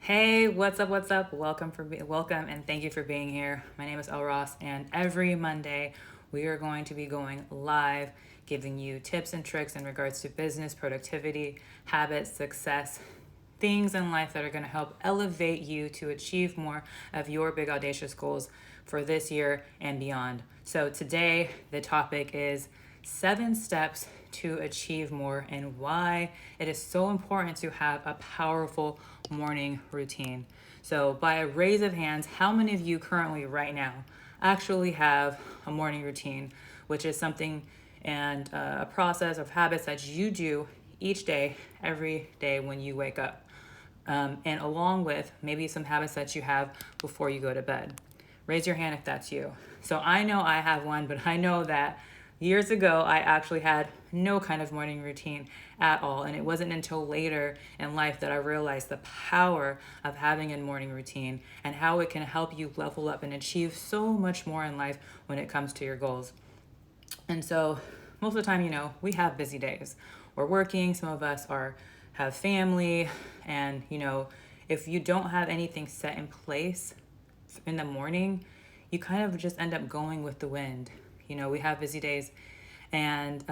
Hey, what's up? What's up? Welcome, and thank you for being here. My name is Elle Ross, and every Monday we are going to be going live, giving you tips and tricks in regards to business, productivity, habits, success, things in life that are going to help elevate you to achieve more of your big audacious goals for this year and beyond. So today the topic is 7 steps to achieve more and why it is so important to have a powerful morning routine. So, by a raise of hands, how many of you currently, right now, actually have a morning routine, which is something and a process of habits that you do each day, every day when you wake up? And along with maybe some habits that you have before you go to bed. Raise your hand if that's you. So I know I have one, but I know that years ago I actually had no kind of morning routine at all. And it wasn't until later in life that I realized the power of having a morning routine and how it can help you level up and achieve so much more in life when it comes to your goals. And so most of the time, we have busy days. We're working, some of us are have family, and if you don't have anything set in place in the morning, you kind of just end up going with the wind. We have busy days, and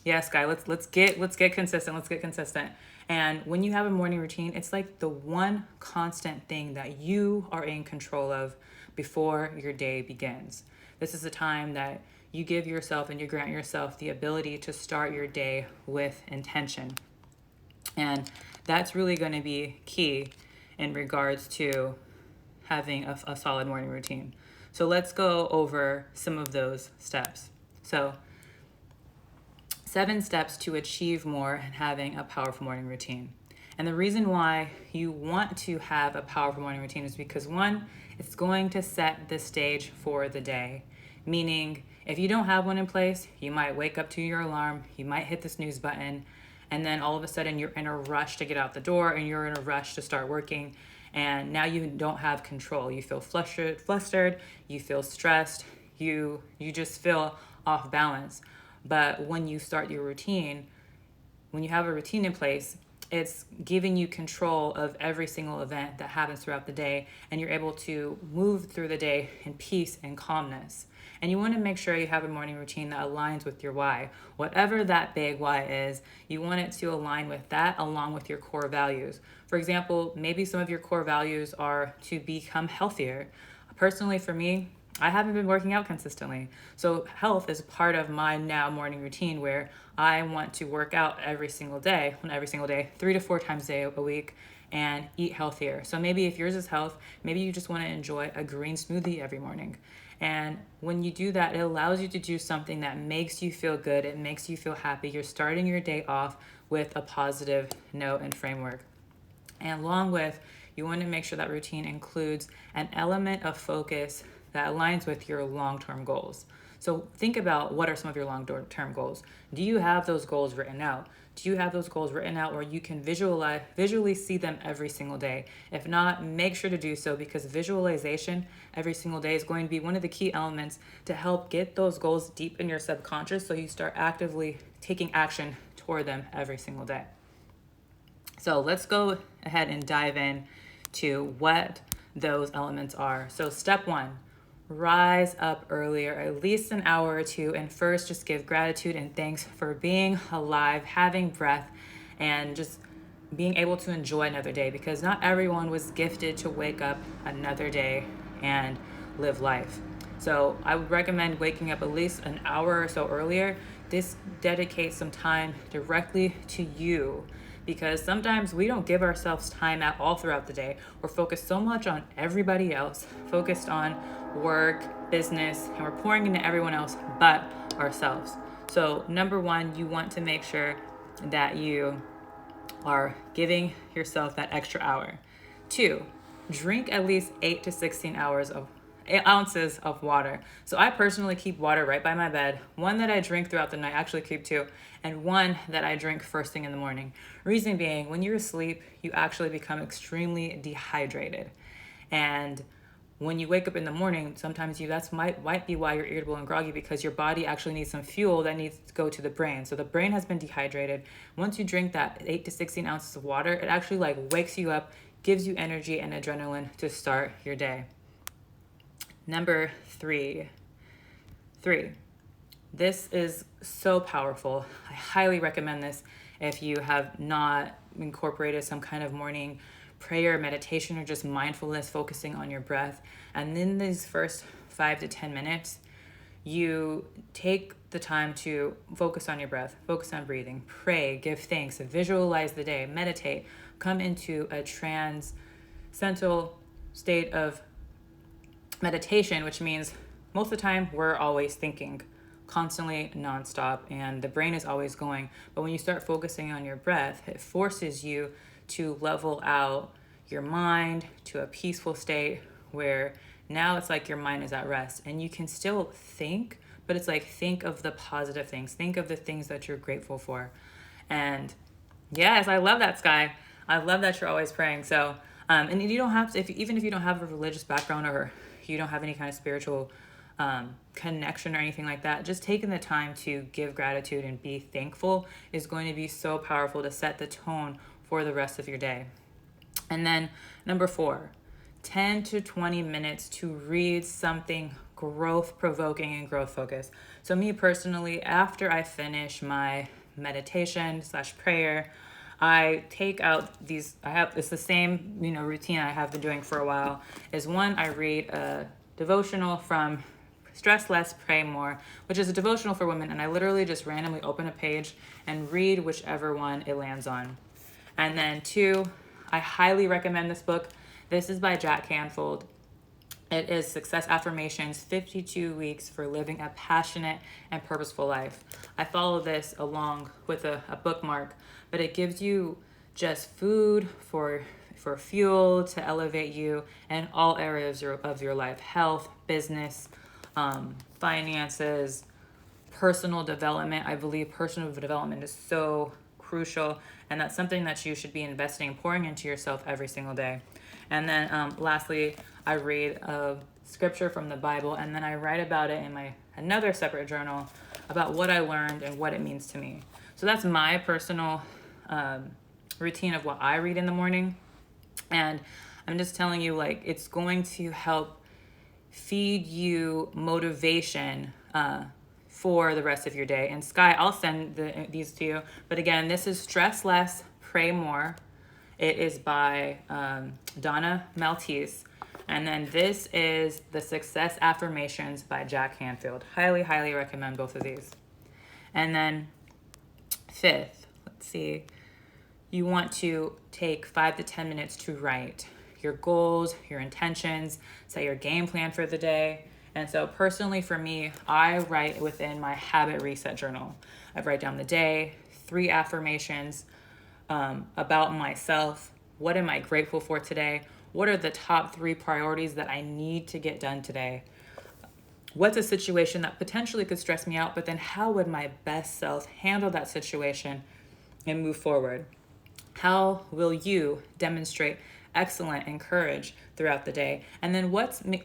yeah, Sky, let's get consistent. Let's get consistent. And when you have a morning routine, it's like the one constant thing that you are in control of before your day begins. This is the time that you give yourself and you grant yourself the ability to start your day with intention. And that's really going to be key in regards to having a solid morning routine. So let's go over some of those steps. So 7 steps to achieve more and having a powerful morning routine. And the reason why you want to have a powerful morning routine is because one, it's going to set the stage for the day. Meaning, if you don't have one in place, you might wake up to your alarm, you might hit the snooze button, and then all of a sudden you're in a rush to get out the door and you're in a rush to start working. And now you don't have control. You feel flustered, you feel stressed, you just feel off balance. But when you start your routine, when you have a routine in place, it's giving you control of every single event that happens throughout the day, and you're able to move through the day in peace and calmness. And you want to make sure you have a morning routine that aligns with your why. Whatever that big why is, you want it to align with that along with your core values. For example, maybe some of your core values are to become healthier. Personally, for me, I haven't been working out consistently. So health is part of my now morning routine where I want to work out every single day, 3 to 4 times a week, and eat healthier. So maybe if yours is health, maybe you just want to enjoy a green smoothie every morning. And when you do that, it allows you to do something that makes you feel good. It makes you feel happy. You're starting your day off with a positive note and framework. And along with, you want to make sure that routine includes an element of focus that aligns with your long-term goals. So think about, what are some of your long-term goals? Do you have those goals written out? Do you have those goals written out where you can visually see them every single day? If not, make sure to do so, because visualization every single day is going to be one of the key elements to help get those goals deep in your subconscious so you start actively taking action toward them every single day. So let's go ahead and dive in to what those elements are. So step 1, rise up earlier, at least an hour or two, and first just give gratitude and thanks for being alive, having breath, and just being able to enjoy another day, because not everyone was gifted to wake up another day and live life. So I would recommend waking up at least an hour or so earlier. This dedicates some time directly to you, because sometimes we don't give ourselves time at all throughout the day. We're focused so much on everybody else, focused on work, business, and we're pouring into everyone else but ourselves. So number 1, you want to make sure that you are giving yourself that extra hour. 2, drink at least 8 to 16 ounces of water. So I personally keep water right by my bed. One that I drink throughout the night, actually keep 2, and one that I drink first thing in the morning. Reason being, when you're asleep, you actually become extremely dehydrated. And when you wake up in the morning, sometimes that's might be why you're irritable and groggy, because your body actually needs some fuel that needs to go to the brain. So the brain has been dehydrated. Once you drink that 8 to 16 ounces of water, it actually wakes you up, gives you energy and adrenaline to start your day. Number three. This is so powerful. I highly recommend this if you have not incorporated some kind of morning prayer, meditation, or just mindfulness, focusing on your breath. And in these first 5 to 10 minutes, you take the time to focus on your breath, focus on breathing, pray, give thanks, visualize the day, meditate, come into a transcendental state of meditation, which means most of the time we're always thinking constantly, nonstop, and the brain is always going. But when you start focusing on your breath, it forces you to level out your mind to a peaceful state where now it's like your mind is at rest and you can still think, but it's like think of the positive things, think of the things that you're grateful for. And yes, I love that, Sky. I love that you're always praying. So and you don't have to, even if you don't have a religious background or you don't have any kind of spiritual connection or anything like that, just taking the time to give gratitude and be thankful is going to be so powerful to set the tone for the rest of your day. And then number 4, 10 to 20 minutes to read something growth provoking and growth focused. So me personally, after I finish my meditation / prayer, I take out it's the same, routine I have been doing for a while. Is one, I read a devotional from Stress Less, Pray More, which is a devotional for women. And I literally just randomly open a page and read whichever one it lands on. And then 2, I highly recommend this book. This is by Jack Canfield. It is Success Affirmations, 52 Weeks for Living a Passionate and Purposeful Life. I follow this along with a bookmark, but it gives you just food for fuel to elevate you in all areas of your life: health, business, finances, personal development. I believe personal development is so crucial, and that's something that you should be investing and pouring into yourself every single day. And then lastly, I read a scripture from the Bible, and then I write about it in my another separate journal about what I learned and what it means to me. So that's my personal routine of what I read in the morning. And I'm just telling you, like, it's going to help feed you motivation for the rest of your day. And Sky, I'll send these to you. But again, this is Stress Less, Pray More. It is by Donna Maltese. And then this is the Success Affirmations by Jack Canfield. Highly, highly recommend both of these. And then 5th, let's see. You want to take 5 to 10 minutes to write your goals, your intentions, set your game plan for the day. And so personally for me, I write within my habit reset journal. I write down the day, 3 affirmations about myself. What am I grateful for today? What are the top 3 priorities that I need to get done today? What's a situation that potentially could stress me out, but then how would my best self handle that situation and move forward? How will you demonstrate excellence and courage throughout the day? And then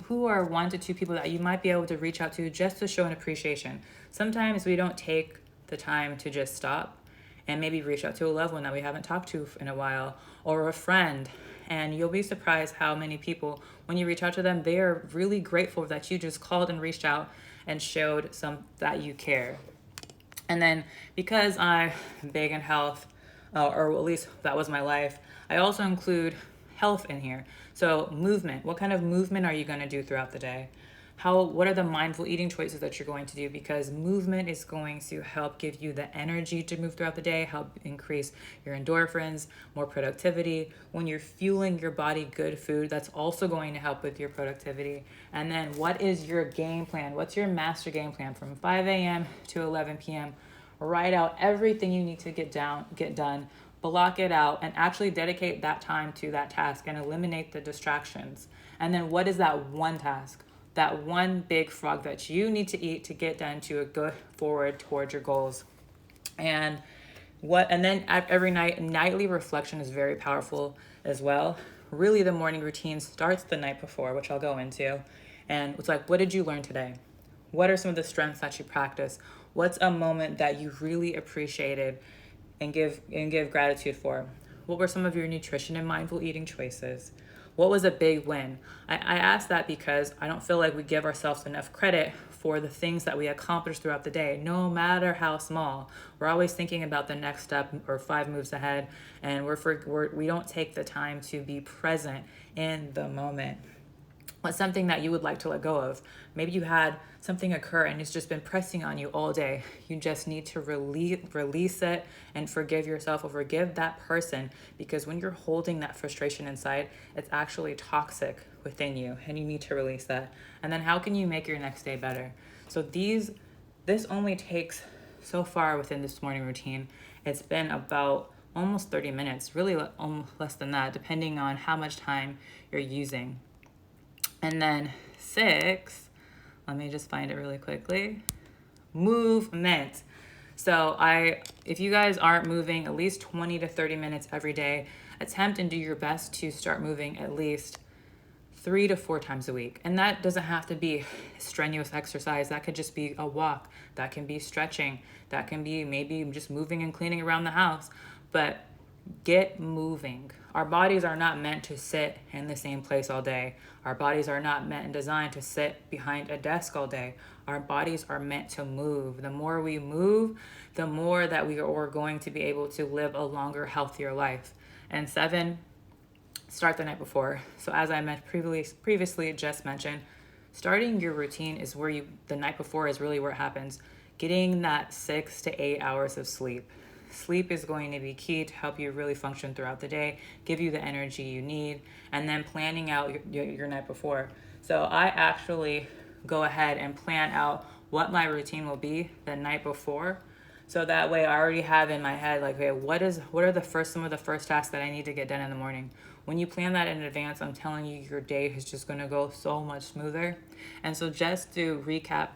who are 1 to 2 people that you might be able to reach out to just to show an appreciation? Sometimes we don't take the time to just stop and maybe reach out to a loved one that we haven't talked to in a while, or a friend. And you'll be surprised how many people, when you reach out to them, they are really grateful that you just called and reached out and showed that you care. And then because I'm big in health, or at least that was my life, I also include health in here. So movement. What kind of movement are you going to do throughout the day? What are the mindful eating choices that you're going to do? Because movement is going to help give you the energy to move throughout the day, help increase your endorphins, more productivity. When you're fueling your body good food, that's also going to help with your productivity. And then what is your game plan? What's your master game plan from 5 a.m. to 11 p.m.? Write out everything you need to get done, block it out, and actually dedicate that time to that task and eliminate the distractions. And then what is that one task? That one big frog that you need to eat to get done to go forward towards your goals. And then every nightly reflection is very powerful as well. Really, the morning routine starts the night before, which I'll go into. And it's like, what did you learn today? What are some of the strengths that you practice? What's a moment that you really appreciated and give gratitude for? What were some of your nutrition and mindful eating choices? What was a big win? I ask that because I don't feel like we give ourselves enough credit for the things that we accomplish throughout the day, no matter how small. We're always thinking about the next step or 5 moves ahead, and we don't take the time to be present in the moment. What's something that you would like to let go of? Maybe you had something occur and it's just been pressing on you all day. You just need to release it and forgive yourself or forgive that person, because when you're holding that frustration inside, it's actually toxic within you and you need to release that. And then how can you make your next day better? So this only takes, so far within this morning routine, it's been about almost 30 minutes, really almost less than that, depending on how much time you're using. And then 6, let me just find it really quickly. Movement. So if you guys aren't moving at least 20 to 30 minutes every day, attempt and do your best to start moving at least 3 to 4 times a week. And that doesn't have to be strenuous exercise. That could just be a walk. That can be stretching. That can be maybe just moving and cleaning around the house. But get moving. Our bodies are not meant to sit in the same place all day. Our bodies are not meant and designed to sit behind a desk all day. Our bodies are meant to move. The more we move, the more that we are going to be able to live a longer, healthier life. And 7, start the night before. So as I previously just mentioned, starting your routine is where the night before is really where it happens. Getting that 6 to 8 hours of sleep. Sleep is going to be key to help you really function throughout the day, give you the energy you need, and then planning out your night before. So I actually go ahead and plan out what my routine will be the night before. So that way I already have in my head, like, okay, what are some of the first tasks that I need to get done in the morning? When you plan that in advance, I'm telling you, your day is just going to go so much smoother. And so just to recap,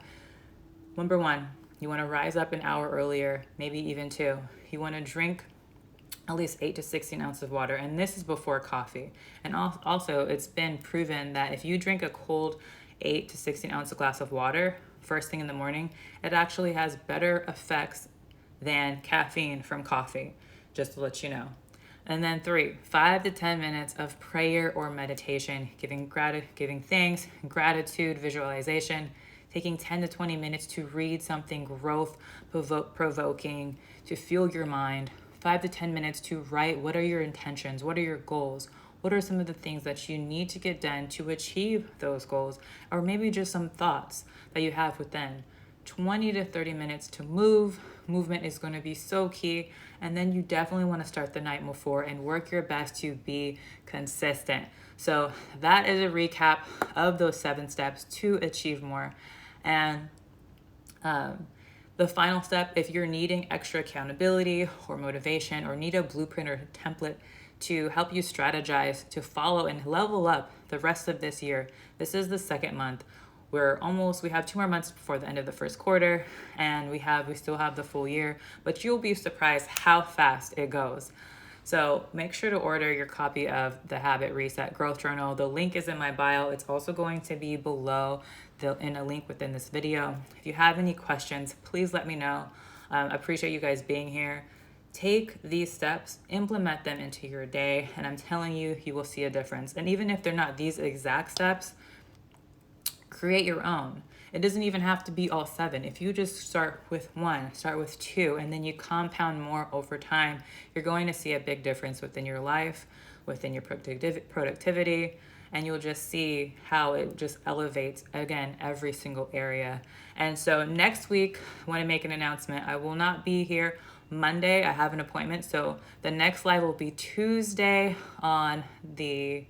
number 1, you want to rise up an hour earlier, maybe even 2. You want to drink at least 8 to 16 ounces of water, and this is before coffee. And also, it's been proven that if you drink a cold 8 to 16 ounce glass of water first thing in the morning, it actually has better effects than caffeine from coffee, just to let you know. And then 3, 5 to 10 minutes of prayer or meditation, giving thanks, gratitude, visualization, taking 10 to 20 minutes to read something growth provoking, to fuel your mind, 5 to 10 minutes to write what are your intentions, what are your goals, what are some of the things that you need to get done to achieve those goals, or maybe just some thoughts that you have within. 20 to 30 minutes to move. Movement is going to be so key. And then you definitely want to start the night before and work your best to be consistent. So that is a recap of those 7 steps to achieve more. And the final step, if you're needing extra accountability or motivation or need a blueprint or template to help you strategize to follow and level up the rest of this year, this is the 2nd month. We have 2 more months before the end of the 1st quarter, and we still have the full year, but you'll be surprised how fast it goes. So make sure to order your copy of the Habit Reset Growth Journal. The link is in my bio. It's also going to be below in a link within this video. If you have any questions, please let me know. I appreciate you guys being here. Take these steps, implement them into your day, and I'm telling you, you will see a difference. And even if they're not these exact steps, create your own. It doesn't even have to be all 7. If you just start with 1, start with 2, and then you compound more over time, you're going to see a big difference within your life, within your productivity, and you'll just see how it just elevates, again, every single area. And so next week, I want to make an announcement. I will not be here Monday. I have an appointment. So the next live will be Tuesday on the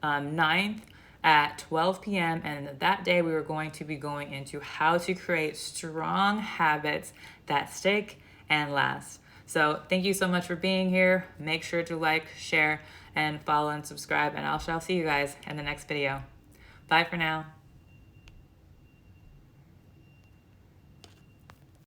9th at 12 p.m. And that day we were going to be going into how to create strong habits that stick and last. So thank you so much for being here. Make sure to like, share, and follow and subscribe. And I shall see you guys in the next video. Bye for now.